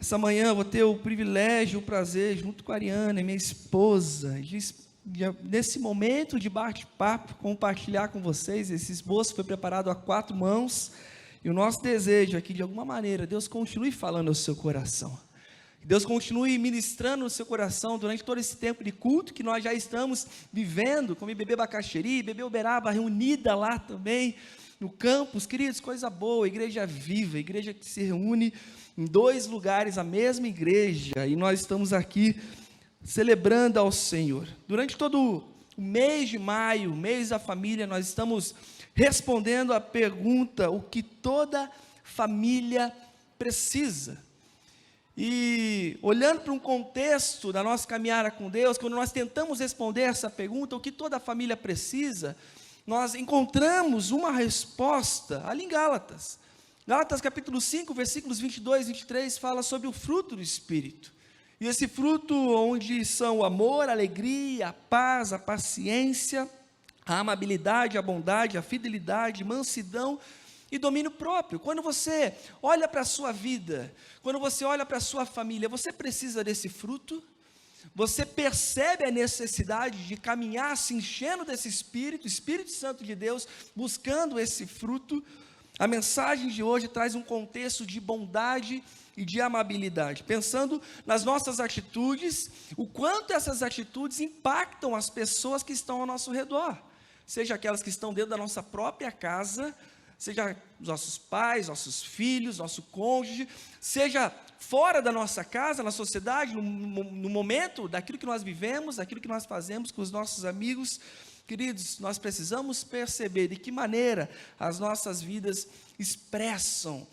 Essa manhã eu vou ter o privilégio, o prazer, junto com a Ariana, minha esposa, nesse momento de bate-papo, compartilhar com vocês. Esse esboço foi preparado a 4 mãos, e o nosso desejo é que, de alguma maneira, Deus continue falando ao seu coração. Deus continue ministrando no seu coração durante todo esse tempo de culto que nós já estamos vivendo, como Bebê Bacaxeri, Bebê Uberaba, reunida lá também, no campus. Queridos, coisa boa, igreja viva, igreja que se reúne em 2 lugares, a mesma igreja, e nós estamos aqui celebrando ao Senhor. Durante todo o mês de maio, mês da família, nós estamos respondendo a pergunta: o que toda família precisa? E olhando para um contexto da nossa caminhada com Deus, quando nós tentamos responder essa pergunta, o que toda família precisa, nós encontramos uma resposta ali em Gálatas. Gálatas capítulo 5, versículos 22 e 23, fala sobre o fruto do Espírito. E esse fruto onde são o amor, a alegria, a paz, a paciência, a amabilidade, a bondade, a fidelidade, mansidão e domínio próprio. Quando você olha para a sua vida, quando você olha para a sua família, você precisa desse fruto? Você percebe a necessidade de caminhar se enchendo desse Espírito Santo de Deus, buscando esse fruto? A mensagem de hoje traz um contexto de bondade e de amabilidade, pensando nas nossas atitudes, o quanto essas atitudes impactam as pessoas que estão ao nosso redor, seja aquelas que estão dentro da nossa própria casa, seja os nossos pais, nossos filhos, nosso cônjuge, seja fora da nossa casa, na sociedade, no momento daquilo que nós vivemos, daquilo que nós fazemos com os nossos amigos. Queridos, nós precisamos perceber de que maneira as nossas vidas expressam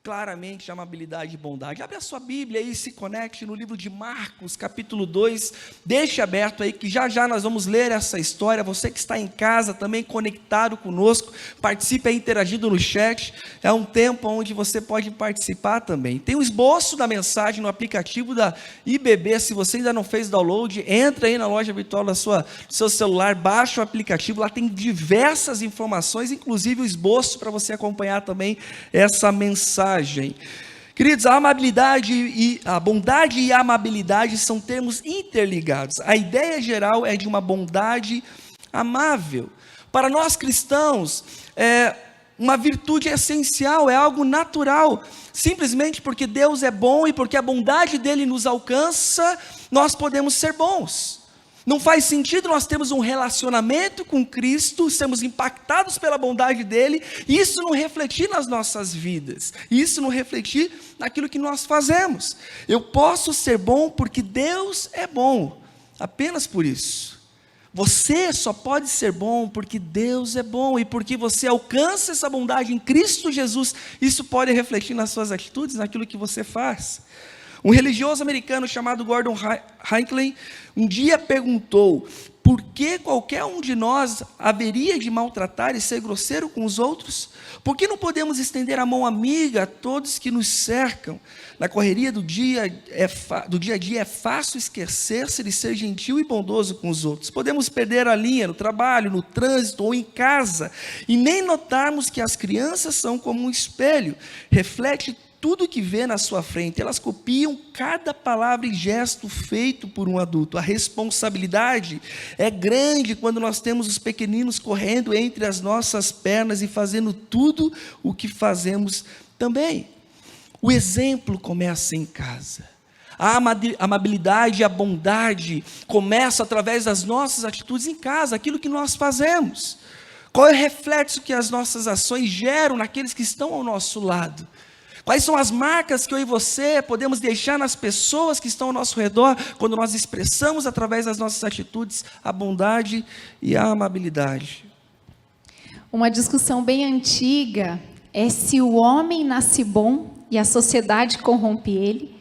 claramente amabilidade e bondade. Abre a sua Bíblia aí e se conecte no livro de Marcos, capítulo 2, deixe aberto aí, que já já nós vamos ler essa história. Você que está em casa também conectado conosco, participe aí interagindo no chat, é um tempo onde você pode participar também. Tem um esboço da mensagem no aplicativo da IBB, se você ainda não fez download, entra aí na loja virtual do seu celular, baixa o aplicativo, lá tem diversas informações, inclusive o esboço para você acompanhar também essa mensagem. Queridos, a amabilidade e a bondade e a amabilidade são termos interligados. A ideia geral é de uma bondade amável. Para nós cristãos, uma virtude essencial, é algo natural. Simplesmente porque Deus é bom e porque a bondade dele nos alcança, nós podemos ser bons. Não faz sentido nós termos um relacionamento com Cristo, sermos impactados pela bondade dele, e isso não refletir nas nossas vidas, isso não refletir naquilo que nós fazemos. Eu posso ser bom porque Deus é bom, apenas por isso. Você só pode ser bom porque Deus é bom, e porque você alcança essa bondade em Cristo Jesus, isso pode refletir nas suas atitudes, naquilo que você faz. Um religioso americano chamado Gordon Hinckley um dia perguntou: por que qualquer um de nós haveria de maltratar e ser grosseiro com os outros? Por que não podemos estender a mão amiga a todos que nos cercam? Na correria do dia a dia é fácil esquecer-se de ser gentil e bondoso com os outros. Podemos perder a linha no trabalho, no trânsito ou em casa, e nem notarmos que as crianças são como um espelho, reflete tudo que vê na sua frente, elas copiam cada palavra e gesto feito por um adulto. A responsabilidade é grande quando nós temos os pequeninos correndo entre as nossas pernas e fazendo tudo o que fazemos também. O exemplo começa em casa. A amabilidade e a bondade começam através das nossas atitudes em casa, aquilo que nós fazemos. Qual é o reflexo que as nossas ações geram naqueles que estão ao nosso lado? Quais são as marcas que eu e você podemos deixar nas pessoas que estão ao nosso redor, quando nós expressamos através das nossas atitudes a bondade e a amabilidade? Uma discussão bem antiga é se o homem nasce bom e a sociedade corrompe ele,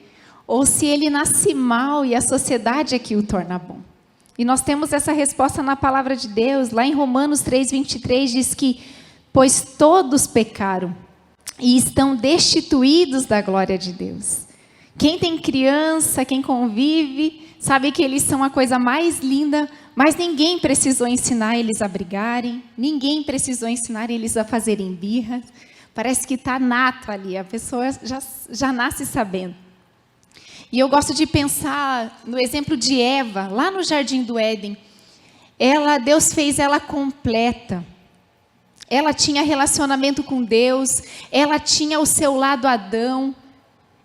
ou se ele nasce mal e a sociedade é que o torna bom. E nós temos essa resposta na palavra de Deus, lá em Romanos 3:23, diz que: pois todos pecaram e estão destituídos da glória de Deus. Quem tem criança, quem convive, sabe que eles são a coisa mais linda, mas ninguém precisou ensinar eles a brigarem, ninguém precisou ensinar eles a fazerem birra. Parece que está nato ali, a pessoa já nasce sabendo. E eu gosto de pensar no exemplo de Eva, lá no Jardim do Éden. Deus fez ela completa. Ela tinha relacionamento com Deus, ela tinha o seu lado Adão,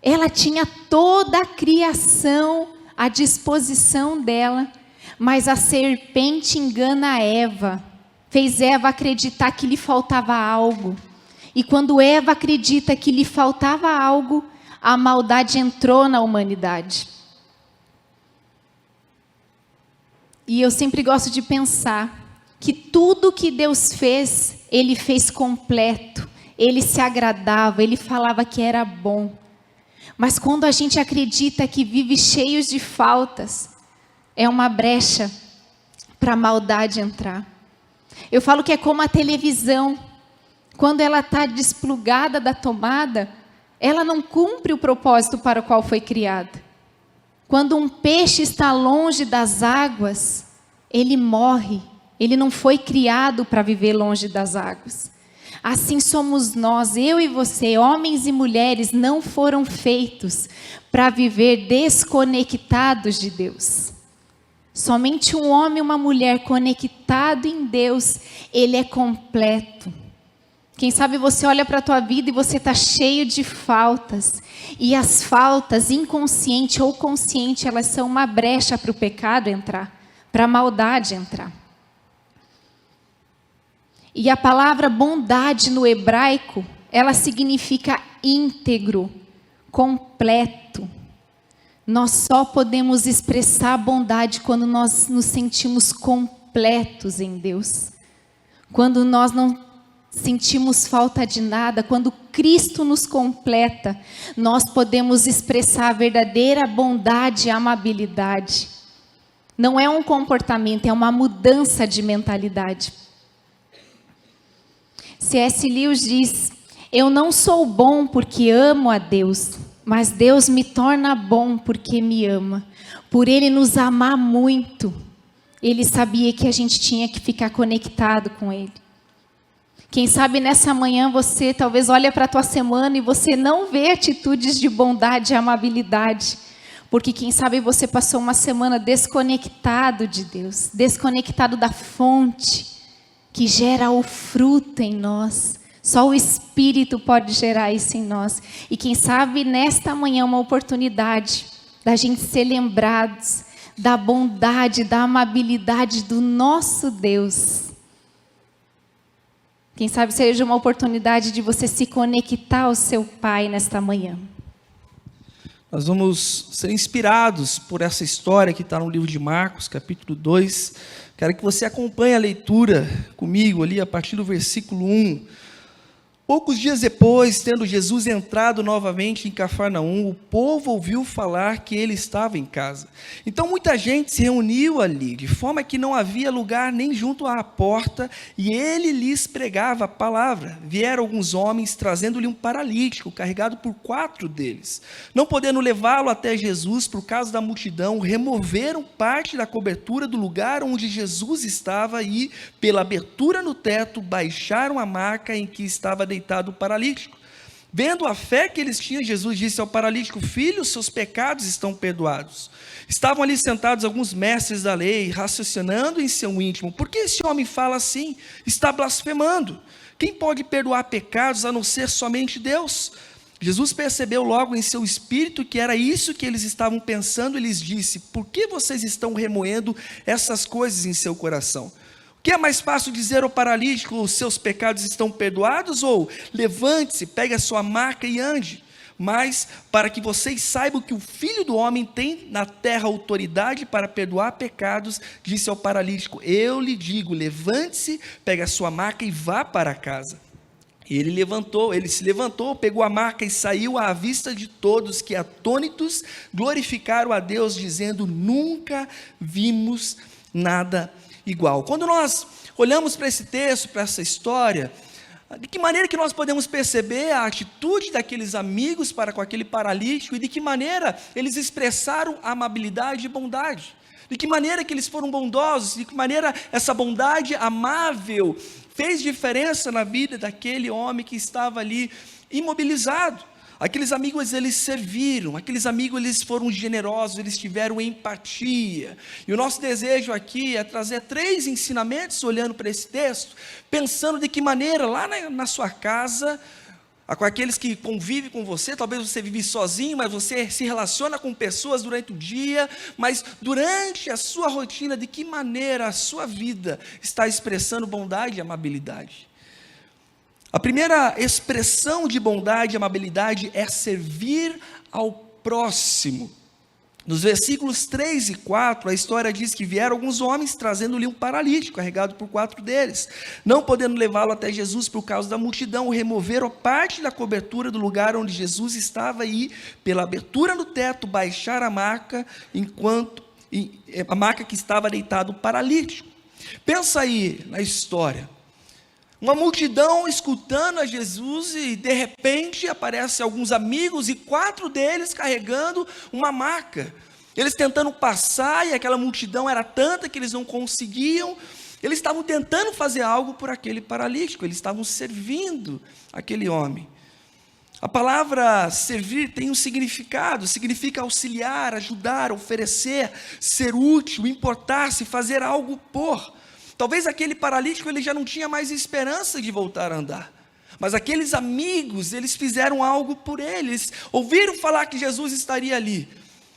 ela tinha toda a criação à disposição dela, mas a serpente engana Eva, fez Eva acreditar que lhe faltava algo. E quando Eva acredita que lhe faltava algo, a maldade entrou na humanidade. E eu sempre gosto de pensar que tudo que Deus fez, Ele fez completo. Ele se agradava, Ele falava que era bom. Mas quando a gente acredita que vive cheios de faltas, é uma brecha para a maldade entrar. Eu falo que é como a televisão. Quando ela está desplugada da tomada, ela não cumpre o propósito para o qual foi criada. Quando um peixe está longe das águas, ele morre. Ele não foi criado para viver longe das águas. Assim somos nós, eu e você, homens e mulheres, não foram feitos para viver desconectados de Deus. Somente um homem e uma mulher conectado em Deus, ele é completo. Quem sabe você olha para a tua vida e você está cheio de faltas. E as faltas, inconsciente ou consciente, elas são uma brecha para o pecado entrar, para a maldade entrar. E a palavra bondade no hebraico, ela significa íntegro, completo. Nós só podemos expressar a bondade quando nós nos sentimos completos em Deus. Quando nós não sentimos falta de nada, quando Cristo nos completa, nós podemos expressar a verdadeira bondade e amabilidade. Não é um comportamento, é uma mudança de mentalidade. C.S. Lewis diz: eu não sou bom porque amo a Deus, mas Deus me torna bom porque me ama. Por Ele nos amar muito, Ele sabia que a gente tinha que ficar conectado com Ele. Quem sabe nessa manhã você talvez olha para a tua semana e você não vê atitudes de bondade e amabilidade. Porque quem sabe você passou uma semana desconectado de Deus, desconectado da fonte que gera o fruto em nós. Só o Espírito pode gerar isso em nós. E quem sabe nesta manhã uma oportunidade da gente ser lembrados da bondade, da amabilidade do nosso Deus. Quem sabe seja uma oportunidade de você se conectar ao seu Pai nesta manhã. Nós vamos ser inspirados por essa história que está no livro de Marcos, capítulo 2. Quero que você acompanhe a leitura comigo ali a partir do versículo 1. Poucos dias depois, tendo Jesus entrado novamente em Cafarnaum, o povo ouviu falar que ele estava em casa. Então muita gente se reuniu ali, de forma que não havia lugar nem junto à porta, e ele lhes pregava a palavra. Vieram alguns homens trazendo-lhe um paralítico, carregado por 4 deles. Não podendo levá-lo até Jesus por causa da multidão, removeram parte da cobertura do lugar onde Jesus estava e, pela abertura no teto, baixaram a maca em que estava deitado o paralítico. Vendo a fé que eles tinham, Jesus disse ao paralítico: filho, seus pecados estão perdoados. Estavam ali sentados alguns mestres da lei, raciocinando em seu íntimo: por que esse homem fala assim? Está blasfemando. Quem pode perdoar pecados a não ser somente Deus? Jesus percebeu logo em seu espírito que era isso que eles estavam pensando e lhes disse: por que vocês estão remoendo essas coisas em seu coração? O que é mais fácil dizer ao paralítico: os seus pecados estão perdoados? Ou levante-se, pegue a sua maca e ande? Mas para que vocês saibam que o Filho do Homem tem na terra autoridade para perdoar pecados, disse ao paralítico: eu lhe digo, levante-se, pegue a sua maca e vá para casa. Ele se levantou, pegou a maca e saiu à vista de todos, que atônitos glorificaram a Deus, dizendo: nunca vimos nada igual. Quando nós olhamos para esse texto, para essa história, de que maneira que nós podemos perceber a atitude daqueles amigos para com aquele paralítico e de que maneira eles expressaram amabilidade e bondade? De que maneira que eles foram bondosos? De que maneira essa bondade amável fez diferença na vida daquele homem que estava ali imobilizado? Aqueles amigos, eles serviram, aqueles amigos, eles foram generosos, eles tiveram empatia. E o nosso desejo aqui é trazer 3 ensinamentos, olhando para esse texto, pensando de que maneira, lá na sua casa, com aqueles que convivem com você, talvez você vive sozinho, mas você se relaciona com pessoas durante o dia, mas durante a sua rotina, de que maneira a sua vida está expressando bondade e amabilidade. A primeira expressão de bondade e amabilidade é servir ao próximo. Nos versículos 3 e 4, a história diz que vieram alguns homens trazendo-lhe um paralítico, carregado por 4 deles. Não podendo levá-lo até Jesus por causa da multidão, removeram parte da cobertura do lugar onde Jesus estava e, pela abertura do teto, baixaram a maca, a maca que estava deitado o paralítico. Pensa aí na história. Uma multidão escutando a Jesus e de repente aparecem alguns amigos e 4 deles carregando uma maca. Eles tentando passar e aquela multidão era tanta que eles não conseguiam. Eles estavam tentando fazer algo por aquele paralítico, eles estavam servindo aquele homem. A palavra servir tem um significado, significa auxiliar, ajudar, oferecer, ser útil, importar-se, fazer algo por. Talvez aquele paralítico ele já não tinha mais esperança de voltar a andar. Mas aqueles amigos, eles fizeram algo por eles. Ouviram falar que Jesus estaria ali.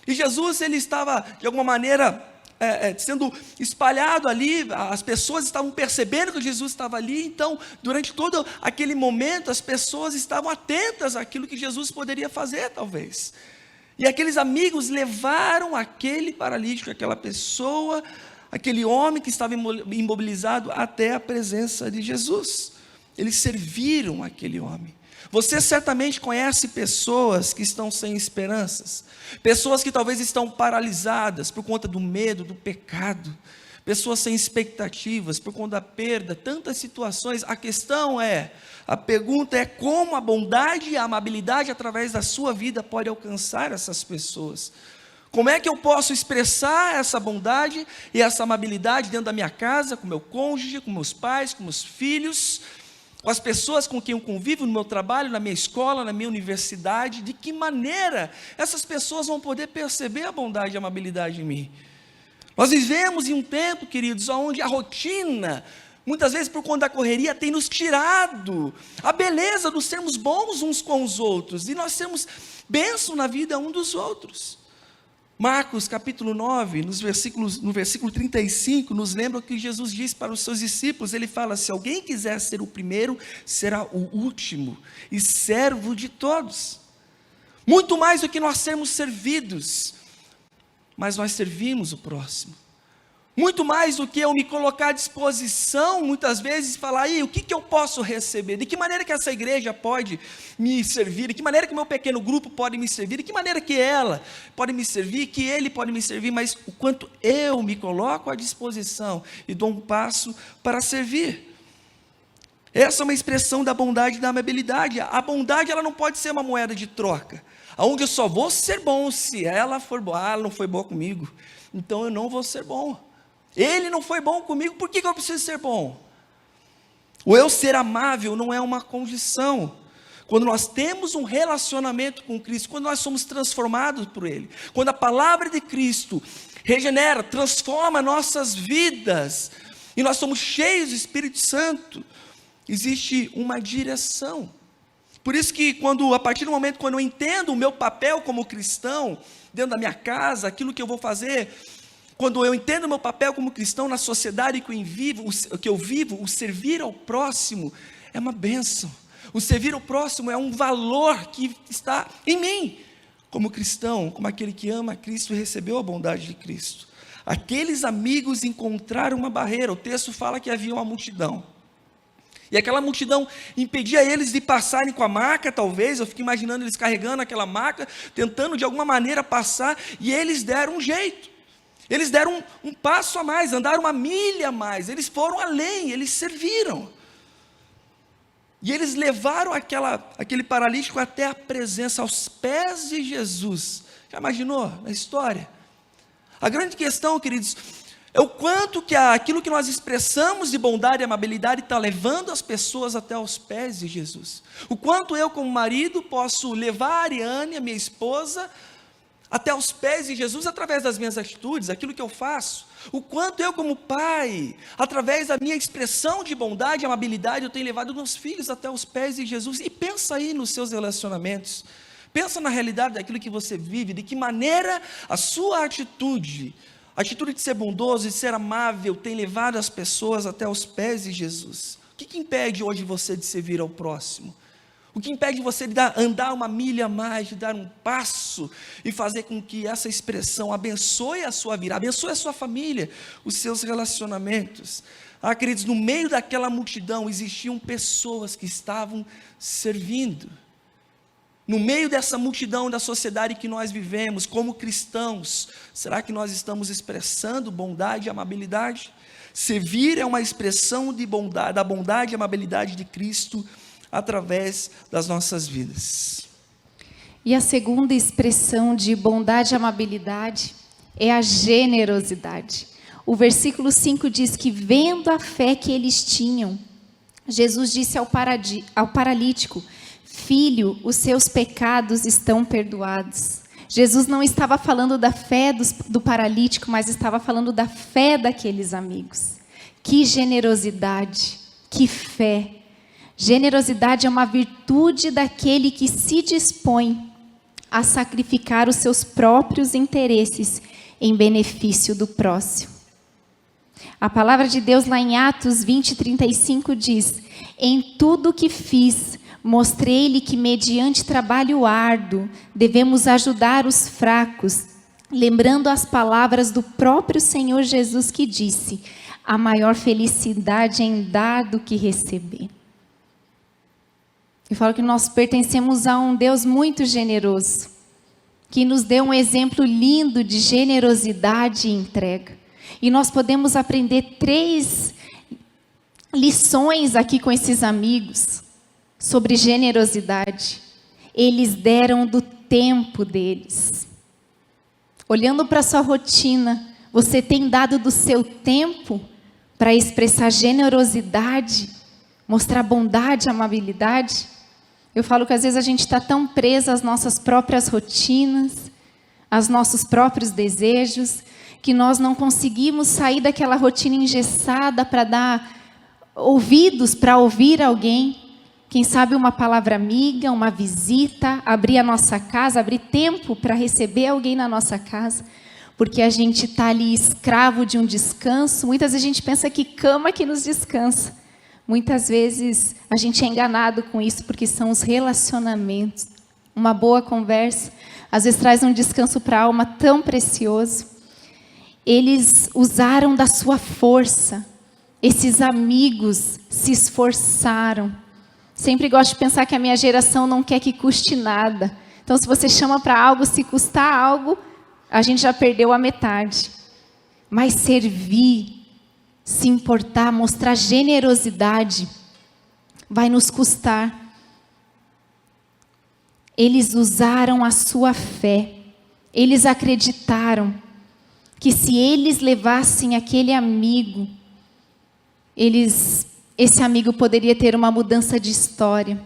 E Jesus, ele estava, de alguma maneira, sendo espalhado ali. As pessoas estavam percebendo que Jesus estava ali. Então, durante todo aquele momento, as pessoas estavam atentas àquilo que Jesus poderia fazer, talvez. E aqueles amigos levaram aquele paralítico, aquela pessoa, aquele homem que estava imobilizado até a presença de Jesus. Eles serviram aquele homem. Você certamente conhece pessoas que estão sem esperanças, pessoas que talvez estão paralisadas por conta do medo, do pecado, pessoas sem expectativas por conta da perda, tantas situações. A pergunta é como a bondade e a amabilidade através da sua vida pode alcançar essas pessoas. Como é que eu posso expressar essa bondade e essa amabilidade dentro da minha casa, com meu cônjuge, com meus pais, com meus filhos, com as pessoas com quem eu convivo no meu trabalho, na minha escola, na minha universidade? De que maneira essas pessoas vão poder perceber a bondade e a amabilidade em mim? Nós vivemos em um tempo, queridos, onde a rotina, muitas vezes por conta da correria, tem nos tirado a beleza de sermos bons uns com os outros, e nós temos bênção na vida um dos outros. Marcos capítulo 9, no versículo 35, nos lembra o que Jesus disse para os seus discípulos. Ele fala: se alguém quiser ser o primeiro, será o último e servo de todos. Muito mais do que nós sermos servidos, mas nós servimos o próximo. Muito mais do que eu me colocar à disposição, muitas vezes, falar: aí, o que eu posso receber? De que maneira que essa igreja pode me servir? De que maneira que o meu pequeno grupo pode me servir? De que maneira que ela pode me servir? Que ele pode me servir? Mas o quanto eu me coloco à disposição e dou um passo para servir. Essa é uma expressão da bondade e da amabilidade. A bondade, ela não pode ser uma moeda de troca, onde eu só vou ser bom se ela for boa. Ela não foi boa comigo, então eu não vou ser bom. Ele não foi bom comigo, por que eu preciso ser bom? O eu ser amável não é uma condição. Quando nós temos um relacionamento com Cristo, quando nós somos transformados por Ele, quando a palavra de Cristo regenera, transforma nossas vidas, e nós somos cheios do Espírito Santo, existe uma direção. Por isso que a partir do momento quando eu entendo o meu papel como cristão, dentro da minha casa, aquilo que eu vou fazer, quando eu entendo o meu papel como cristão na sociedade que eu vivo, o servir ao próximo é uma bênção. O servir ao próximo é um valor que está em mim, como cristão, como aquele que ama Cristo e recebeu a bondade de Cristo. Aqueles amigos encontraram uma barreira. O texto fala que havia uma multidão. E aquela multidão impedia eles de passarem com a maca, talvez. Eu fico imaginando eles carregando aquela maca, tentando de alguma maneira passar, e eles deram um jeito. Eles deram um passo a mais, andaram 1 milha a mais, eles foram além, eles serviram. E eles levaram aquele paralítico até a presença, aos pés de Jesus. Já imaginou na história? A grande questão, queridos, É o quanto que aquilo que nós expressamos de bondade e amabilidade está levando as pessoas até os pés de Jesus. O quanto eu, como marido, posso levar a Ariane, a minha esposa, até os pés de Jesus através das minhas atitudes, aquilo que eu faço. O quanto eu, como pai, através da minha expressão de bondade e amabilidade, eu tenho levado meus filhos até os pés de Jesus. E pensa aí nos seus relacionamentos. Pensa na realidade daquilo que você vive, de que maneira a sua atitude, a atitude de ser bondoso, de ser amável, tem levado as pessoas até os pés de Jesus. O que impede hoje você de servir ao próximo? O que impede você de andar uma milha a mais, de dar um passo e fazer com que essa expressão abençoe a sua vida, abençoe a sua família, os seus relacionamentos? Queridos, no meio daquela multidão existiam pessoas que estavam servindo. No meio dessa multidão da sociedade que nós vivemos, como cristãos, será que nós estamos expressando bondade e amabilidade? Servir é uma expressão de bondade, da bondade e amabilidade de Cristo através das nossas vidas. E a segunda expressão de bondade e amabilidade é a generosidade. O versículo 5 diz que, vendo a fé que eles tinham, Jesus disse ao paralítico: filho, os seus pecados estão perdoados. Jesus não estava falando da fé do paralítico, mas estava falando da fé daqueles amigos. Que generosidade, que fé. Generosidade é uma virtude daquele que se dispõe a sacrificar os seus próprios interesses em benefício do próximo. A palavra de Deus lá em Atos 20:35 diz: em tudo que fiz, mostrei-lhe que mediante trabalho árduo devemos ajudar os fracos, lembrando as palavras do próprio Senhor Jesus que disse: a maior felicidade é em dar do que receber. Eu falo que nós pertencemos a um Deus muito generoso, que nos deu um exemplo lindo de generosidade e entrega. E nós podemos aprender 3 lições aqui com esses amigos sobre generosidade. Eles deram do tempo deles. Olhando para a sua rotina, você tem dado do seu tempo para expressar generosidade, mostrar bondade, amabilidade? Eu falo que às vezes a gente está tão preso às nossas próprias rotinas, aos nossos próprios desejos, que nós não conseguimos sair daquela rotina engessada para dar ouvidos, para ouvir alguém. Quem sabe uma palavra amiga, uma visita, abrir a nossa casa, abrir tempo para receber alguém na nossa casa, porque a gente está ali escravo de um descanso. Muitas vezes a gente pensa que cama que nos descansa. Muitas vezes a gente é enganado com isso, porque são os relacionamentos. Uma boa conversa, às vezes traz um descanso para a alma tão precioso. Eles usaram da sua força. Esses amigos se esforçaram. Sempre gosto de pensar que a minha geração não quer que custe nada. Então, se você chama para algo, se custar algo, a gente já perdeu a metade. Mas servir, se importar, mostrar generosidade, vai nos custar. Eles usaram a sua fé. Eles acreditaram que se eles levassem aquele amigo, esse amigo poderia ter uma mudança de história.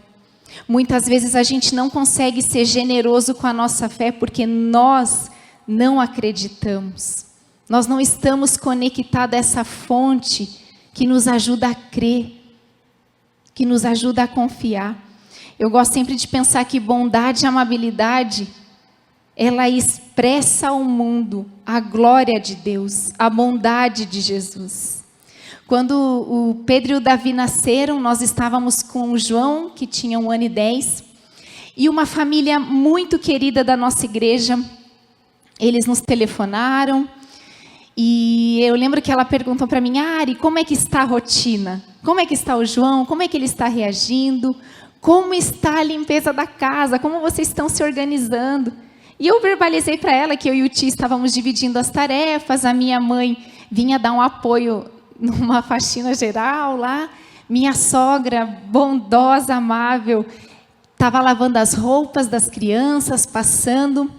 Muitas vezes a gente não consegue ser generoso com a nossa fé porque nós não acreditamos. Nós não estamos conectados a essa fonte que nos ajuda a crer, que nos ajuda a confiar. Eu gosto sempre de pensar que bondade e amabilidade, ela expressa ao mundo a glória de Deus, a bondade de Jesus. Quando o Pedro e o Davi nasceram, nós estávamos com o João, que tinha 1 ano e 10, e uma família muito querida da nossa igreja. Eles nos telefonaram, e eu lembro que ela perguntou para mim: Ari, como é que está a rotina? Como é que está o João? Como é que ele está reagindo? Como está a limpeza da casa? Como vocês estão se organizando? E eu verbalizei para ela que eu e o tio estávamos dividindo as tarefas, a minha mãe vinha dar um apoio numa faxina geral lá, minha sogra, bondosa, amável, estava lavando as roupas das crianças, passando.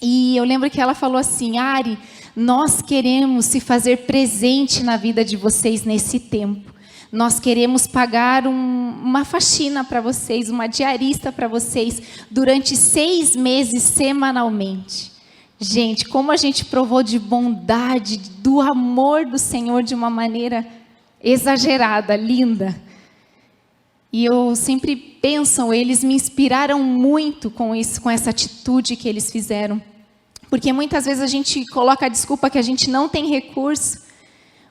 E eu lembro que ela falou assim: Ari, Nós queremos se fazer presente na vida de vocês nesse tempo. Nós queremos pagar uma faxina para vocês, uma diarista para vocês, durante 6 meses semanalmente. Gente, como a gente provou de bondade, do amor do Senhor de uma maneira exagerada, linda. E eu sempre penso, eles me inspiraram muito com isso, com essa atitude que eles fizeram. Porque muitas vezes a gente coloca a desculpa que a gente não tem recurso,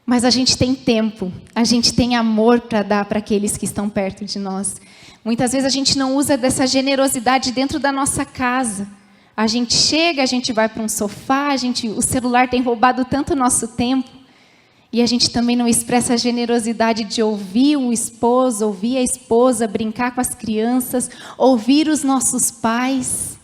mas a gente tem tempo, a gente tem amor para dar para aqueles que estão perto de nós. Muitas vezes a gente não usa dessa generosidade dentro da nossa casa. A gente chega, a gente vai para um sofá, o celular tem roubado tanto o nosso tempo, e a gente também não expressa a generosidade de ouvir um esposo, ouvir a esposa, brincar com as crianças, ouvir os nossos pais.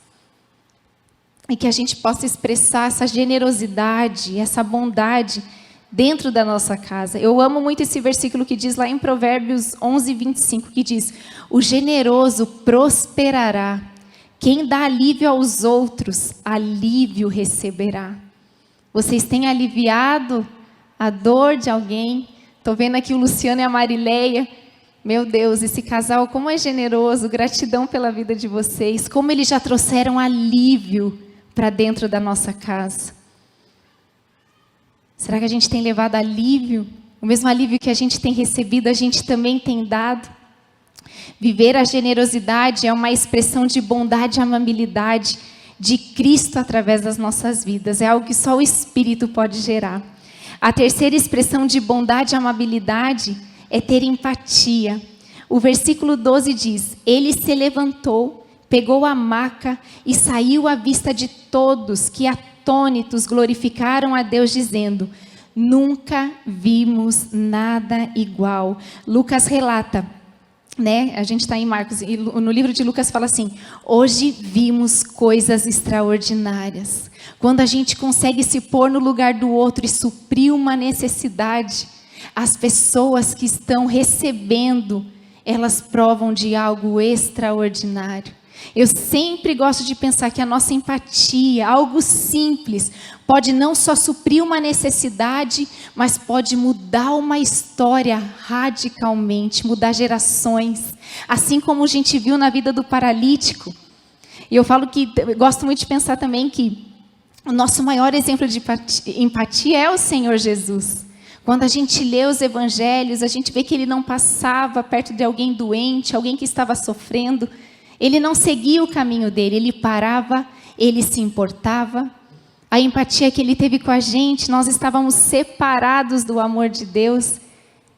E que a gente possa expressar essa generosidade, essa bondade dentro da nossa casa. Eu amo muito esse versículo que diz lá em Provérbios 11:25, que diz: o generoso prosperará, quem dá alívio aos outros, alívio receberá. Vocês têm aliviado a dor de alguém? Estou vendo aqui o Luciano e a Marileia. Meu Deus, esse casal como é generoso, gratidão pela vida de vocês, como eles já trouxeram alívio para dentro da nossa casa. Será que a gente tem levado alívio? O mesmo alívio que a gente tem recebido, a gente também tem dado? Viver a generosidade é uma expressão de bondade e amabilidade de Cristo através das nossas vidas. É algo que só o Espírito pode gerar. A terceira expressão de bondade e amabilidade é ter empatia. O versículo 12 diz: ele se levantou, pegou a maca e saiu à vista de todos, que atônitos glorificaram a Deus, dizendo: nunca vimos nada igual. Lucas relata, né? A gente está em Marcos, e no livro de Lucas fala assim: hoje vimos coisas extraordinárias. Quando a gente consegue se pôr no lugar do outro e suprir uma necessidade, as pessoas que estão recebendo, elas provam de algo extraordinário. Eu sempre gosto de pensar que a nossa empatia, algo simples, pode não só suprir uma necessidade, mas pode mudar uma história radicalmente, mudar gerações. Assim como a gente viu na vida do paralítico. E eu falo que, eu gosto muito de pensar também que o nosso maior exemplo de empatia é o Senhor Jesus. Quando a gente lê os evangelhos, a gente vê que ele não passava perto de alguém doente, alguém que estava sofrendo. Ele não seguia o caminho dele, ele parava, ele se importava. A empatia que ele teve com a gente, nós estávamos separados do amor de Deus.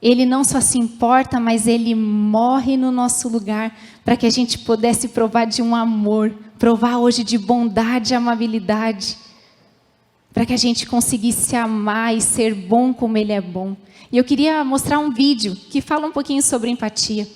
Ele não só se importa, mas ele morre no nosso lugar para que a gente pudesse provar de um amor, provar hoje de bondade e amabilidade, para que a gente conseguisse amar e ser bom como ele é bom. E eu queria mostrar um vídeo que fala um pouquinho sobre empatia.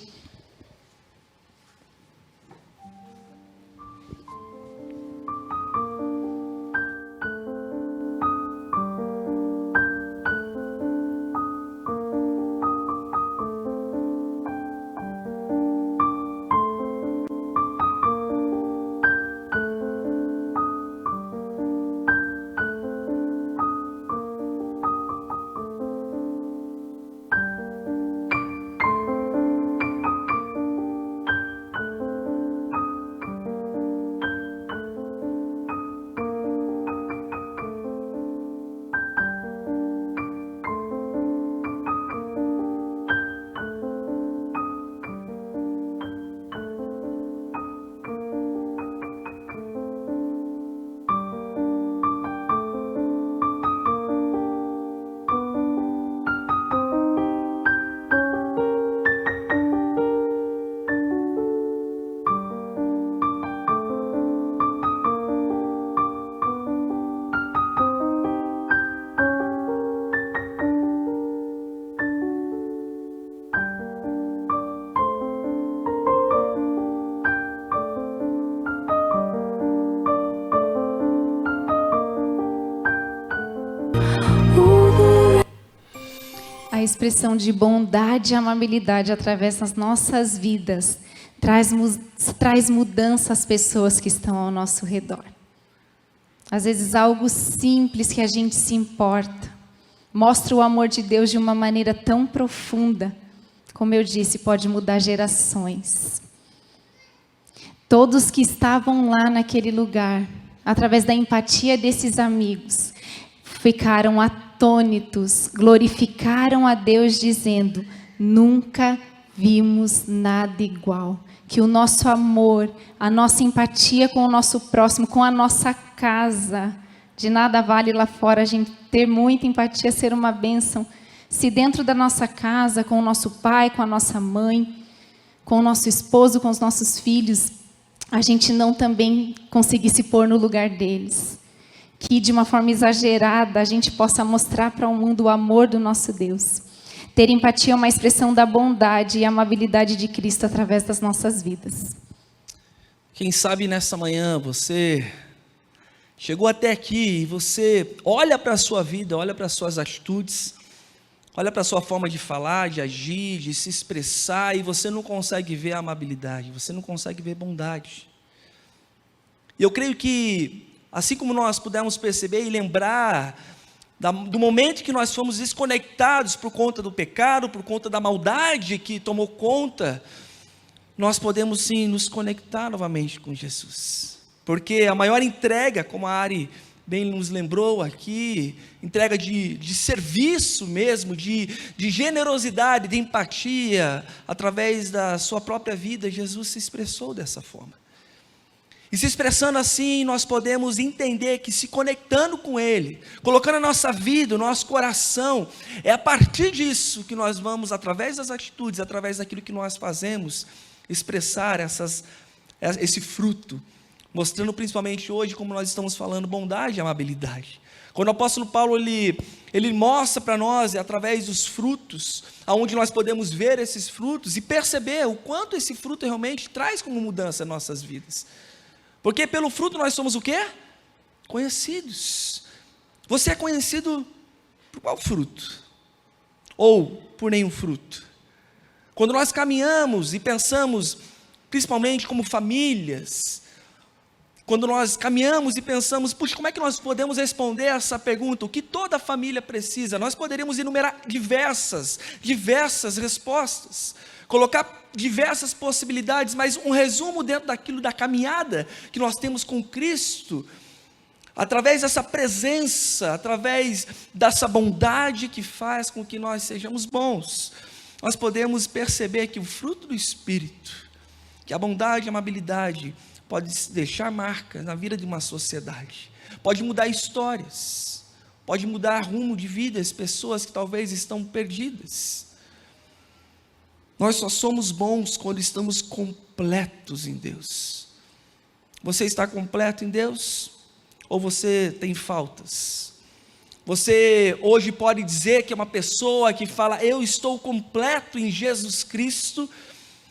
A expressão de bondade e amabilidade através das nossas vidas traz mudança às pessoas que estão ao nosso redor. Às vezes algo simples que a gente se importa, mostra o amor de Deus de uma maneira tão profunda, como eu disse, pode mudar gerações. Todos que estavam lá naquele lugar, através da empatia desses amigos, ficaram atônitos, glorificaram a Deus dizendo: nunca vimos nada igual. Que o nosso amor, a nossa empatia com o nosso próximo, com a nossa casa, de nada vale lá fora a gente ter muita empatia, ser uma bênção. Se dentro da nossa casa, com o nosso pai, com a nossa mãe, com o nosso esposo, com os nossos filhos, a gente não também conseguir se pôr no lugar deles. Que de uma forma exagerada a gente possa mostrar para o mundo o amor do nosso Deus. Ter empatia é uma expressão da bondade e amabilidade de Cristo através das nossas vidas. Quem sabe nessa manhã você chegou até aqui e você olha para a sua vida, olha para as suas atitudes, olha para a sua forma de falar, de agir, de se expressar, e você não consegue ver a amabilidade, você não consegue ver bondade. E eu creio que, assim como nós pudemos perceber e lembrar do momento que nós fomos desconectados por conta do pecado, por conta da maldade que tomou conta, nós podemos sim nos conectar novamente com Jesus. Porque a maior entrega, como a Ari bem nos lembrou aqui, entrega de serviço mesmo, de generosidade, de empatia, através da sua própria vida, Jesus se expressou dessa forma. E se expressando assim, nós podemos entender que se conectando com Ele, colocando a nossa vida, o nosso coração, é a partir disso que nós vamos, através das atitudes, através daquilo que nós fazemos, expressar esse fruto, mostrando principalmente hoje, como nós estamos falando, bondade e amabilidade. Quando o apóstolo Paulo, ele mostra para nós, através dos frutos, aonde nós podemos ver esses frutos e perceber o quanto esse fruto realmente traz como mudança em nossas vidas. Porque pelo fruto nós somos o quê? Conhecidos. Você é conhecido por qual fruto? Ou por nenhum fruto? Quando nós caminhamos e pensamos, principalmente como famílias, quando nós caminhamos e pensamos, puxa, como é que nós podemos responder essa pergunta? O que toda família precisa? Nós poderíamos enumerar diversas respostas, colocar diversas possibilidades, mas um resumo dentro daquilo da caminhada que nós temos com Cristo, através dessa presença, através dessa bondade que faz com que nós sejamos bons, nós podemos perceber que o fruto do Espírito, que a bondade e a amabilidade, pode deixar marcas na vida de uma sociedade, pode mudar histórias, pode mudar rumo de vidas, pessoas que talvez estão perdidas. Nós só somos bons quando estamos completos em Deus. Você está completo em Deus? Ou você tem faltas? Você hoje pode dizer que é uma pessoa que fala: eu estou completo em Jesus Cristo,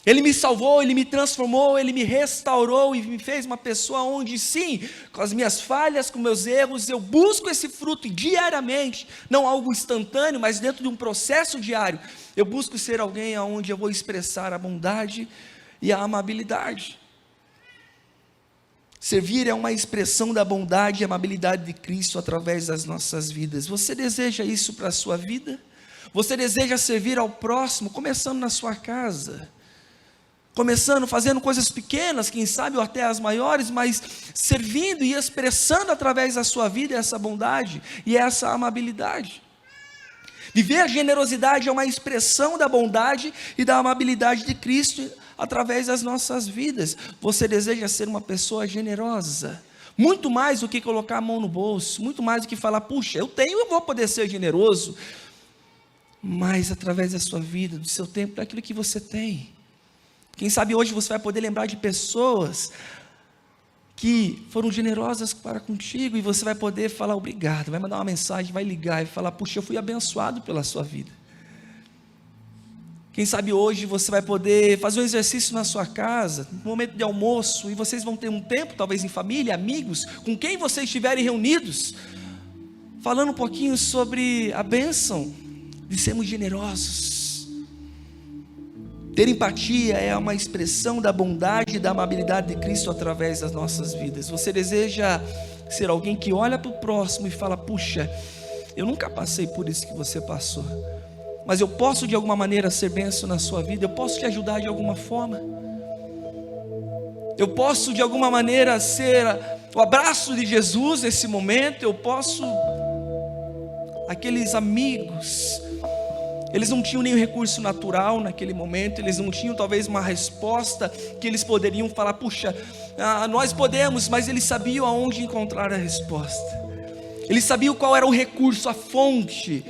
Ele me salvou, Ele me transformou, Ele me restaurou e me fez uma pessoa onde sim, com as minhas falhas, com meus erros, eu busco esse fruto diariamente, não algo instantâneo, mas dentro de um processo diário, eu busco ser alguém onde eu vou expressar a bondade e a amabilidade. Servir é uma expressão da bondade e amabilidade de Cristo através das nossas vidas. Você deseja isso para a sua vida? Você deseja servir ao próximo, começando na sua casa? Começando, fazendo coisas pequenas, quem sabe, ou até as maiores, mas servindo e expressando através da sua vida essa bondade e essa amabilidade. Viver a generosidade é uma expressão da bondade e da amabilidade de Cristo através das nossas vidas. Você deseja ser uma pessoa generosa? Muito mais do que colocar a mão no bolso, muito mais do que falar, puxa, eu vou poder ser generoso, mas através da sua vida, do seu tempo, daquilo que você tem. Quem sabe hoje você vai poder lembrar de pessoas que foram generosas para contigo e você vai poder falar obrigado, vai mandar uma mensagem, vai ligar e falar, puxa, eu fui abençoado pela sua vida. Quem sabe hoje você vai poder fazer um exercício na sua casa, no momento de almoço, e vocês vão ter um tempo, talvez em família, amigos, com quem vocês estiverem reunidos, falando um pouquinho sobre a bênção de sermos generosos. Ter empatia é uma expressão da bondade e da amabilidade de Cristo através das nossas vidas. Você deseja ser alguém que olha para o próximo e fala: puxa, eu nunca passei por isso que você passou, mas eu posso de alguma maneira ser bênção na sua vida, eu posso te ajudar de alguma forma, eu posso de alguma maneira ser o abraço de Jesus nesse momento, eu posso... Aqueles amigos, eles não tinham nenhum recurso natural naquele momento, eles não tinham talvez uma resposta que eles poderiam falar: puxa, nós podemos, mas eles sabiam aonde encontrar a resposta, eles sabiam qual era o recurso, a fonte,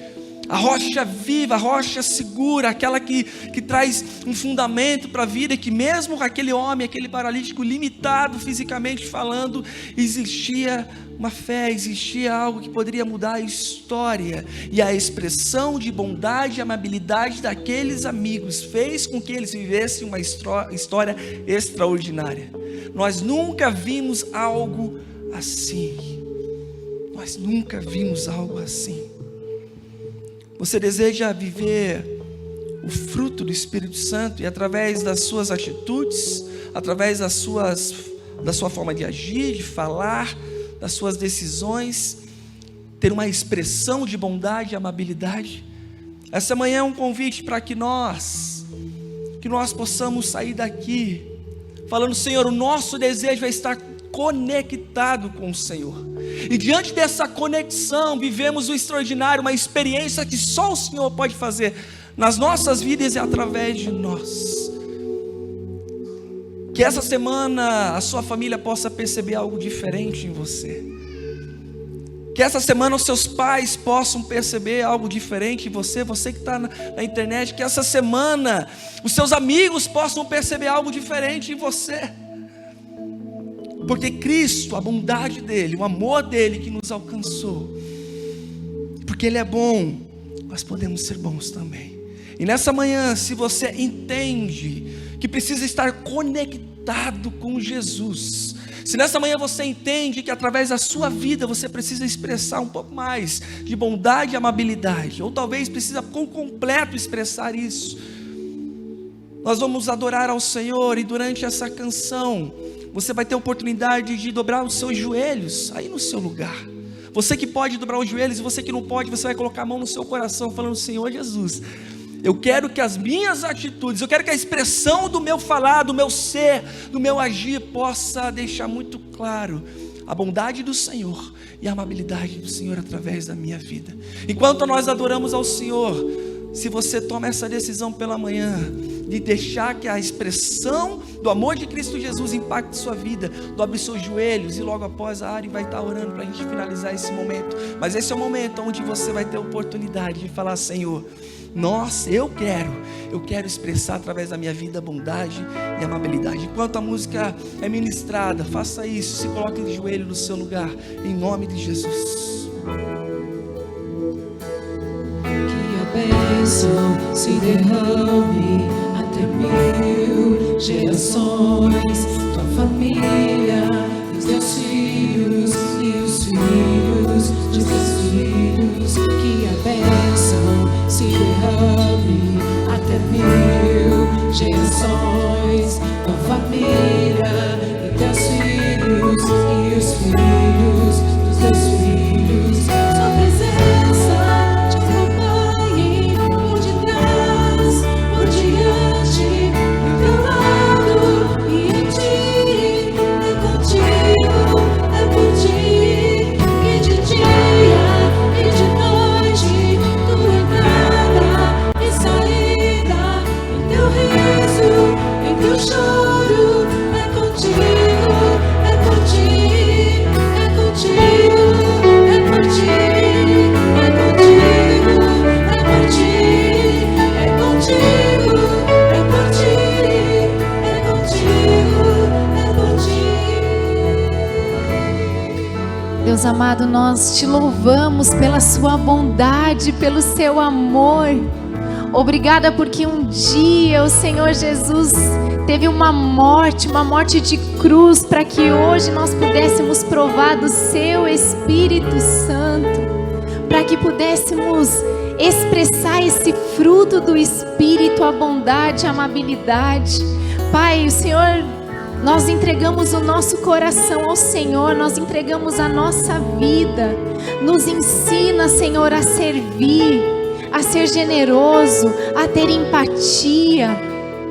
a rocha viva, a rocha segura, aquela que traz um fundamento para a vida, que mesmo com aquele homem, aquele paralítico limitado fisicamente falando, existia uma fé, existia algo que poderia mudar a história, e a expressão de bondade e amabilidade daqueles amigos fez com que eles vivessem uma história extraordinária. Nós nunca vimos algo assim, nós nunca vimos algo assim. Você deseja viver o fruto do Espírito Santo, e através das suas atitudes, através da sua forma de agir, de falar, das suas decisões, ter uma expressão de bondade e amabilidade? Essa manhã é um convite para que nós possamos sair daqui falando: Senhor, o nosso desejo é estar conectado com o Senhor, e diante dessa conexão vivemos o extraordinário, uma experiência que só o Senhor pode fazer nas nossas vidas e através de nós. Que essa semana a sua família possa perceber algo diferente em você, que essa semana os seus pais possam perceber algo diferente em você, você que está na internet, que essa semana os seus amigos possam perceber algo diferente em você, porque Cristo, a bondade dele, o amor dele que nos alcançou, porque ele é bom, nós podemos ser bons também. E nessa manhã, se você entende que precisa estar conectado com Jesus, se nessa manhã você entende que através da sua vida você precisa expressar um pouco mais de bondade e amabilidade, ou talvez precisa por completo expressar isso, nós vamos adorar ao Senhor, e durante essa canção você vai ter a oportunidade de dobrar os seus joelhos aí no seu lugar. Você que pode dobrar os joelhos, e você que não pode, você vai colocar a mão no seu coração falando: Senhor Jesus, eu quero que as minhas atitudes, eu quero que a expressão do meu falar, do meu ser, do meu agir possa deixar muito claro a bondade do Senhor e a amabilidade do Senhor através da minha vida. Enquanto nós adoramos ao Senhor, se você toma essa decisão pela manhã de deixar que a expressão do amor de Cristo Jesus impacte sua vida, dobre seus joelhos, e logo após a Ari vai estar orando para a gente finalizar esse momento. Mas esse é o momento onde você vai ter a oportunidade de falar: Senhor, nossa, eu quero expressar através da minha vida bondade e amabilidade. Enquanto a música é ministrada, faça isso, se coloque de joelho no seu lugar, em nome de Jesus. Que a bênção se derrame até 1000 gerações, tua família, os teus filhos e os filhos de teus filhos. Que a bênção se derrame até 1000 gerações, tua família e teus filhos e os filhos dos teus filhos. Sua presença te acompanhe por detrás, por diante, do teu lado e em ti. É contigo, é por ti, que de dia e de noite, tua entrada e saída, em teu riso, em teu choro, é contigo, é por ti, é contigo, é por ti, é contigo, é por ti, é contigo, é por ti, é contigo, é por ti. Deus amado, nós te louvamos pela sua bondade, pelo seu amor. Obrigada porque um dia o Senhor Jesus teve uma morte de cruz, para que hoje nós pudéssemos provar do seu Espírito Santo, para que pudéssemos expressar esse fruto do Espírito, a bondade, a amabilidade. Pai, o Senhor Nós entregamos o nosso coração ao Senhor, nós entregamos a nossa vida. Nos ensina, Senhor, a servir, a ser generoso, a ter empatia,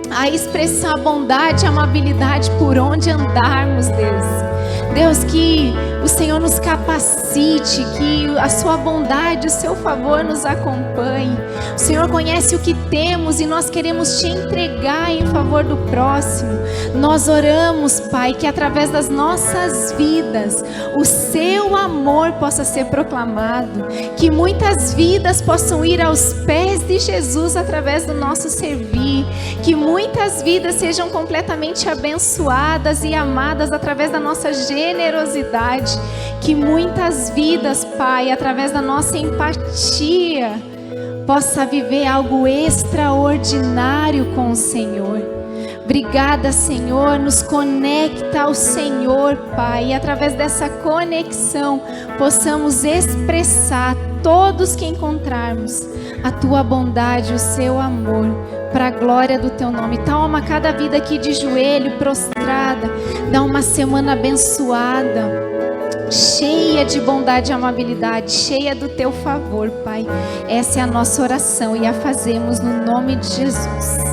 a expressar bondade e amabilidade por onde andarmos, Deus. Deus, que o Senhor nos capacite, que a sua bondade, o seu favor nos acompanhe. O Senhor conhece o que temos e nós queremos te entregar em favor do próximo. Nós oramos, Pai, que através das nossas vidas o seu amor possa ser proclamado, que muitas vidas possam ir aos pés de Jesus através do nosso servir, que muitas vidas sejam completamente abençoadas e amadas através da nossa generosidade, que muitas vidas, Pai, através da nossa empatia, possa viver algo extraordinário com o Senhor. Obrigada, Senhor, nos conecta ao Senhor, Pai, e através dessa conexão possamos expressar todos que encontrarmos a tua bondade, o seu amor, para a glória do teu nome. Toma cada vida aqui de joelho, prostrada, dá uma semana abençoada, cheia de bondade e amabilidade, cheia do teu favor, Pai. Essa é a nossa oração e a fazemos no nome de Jesus.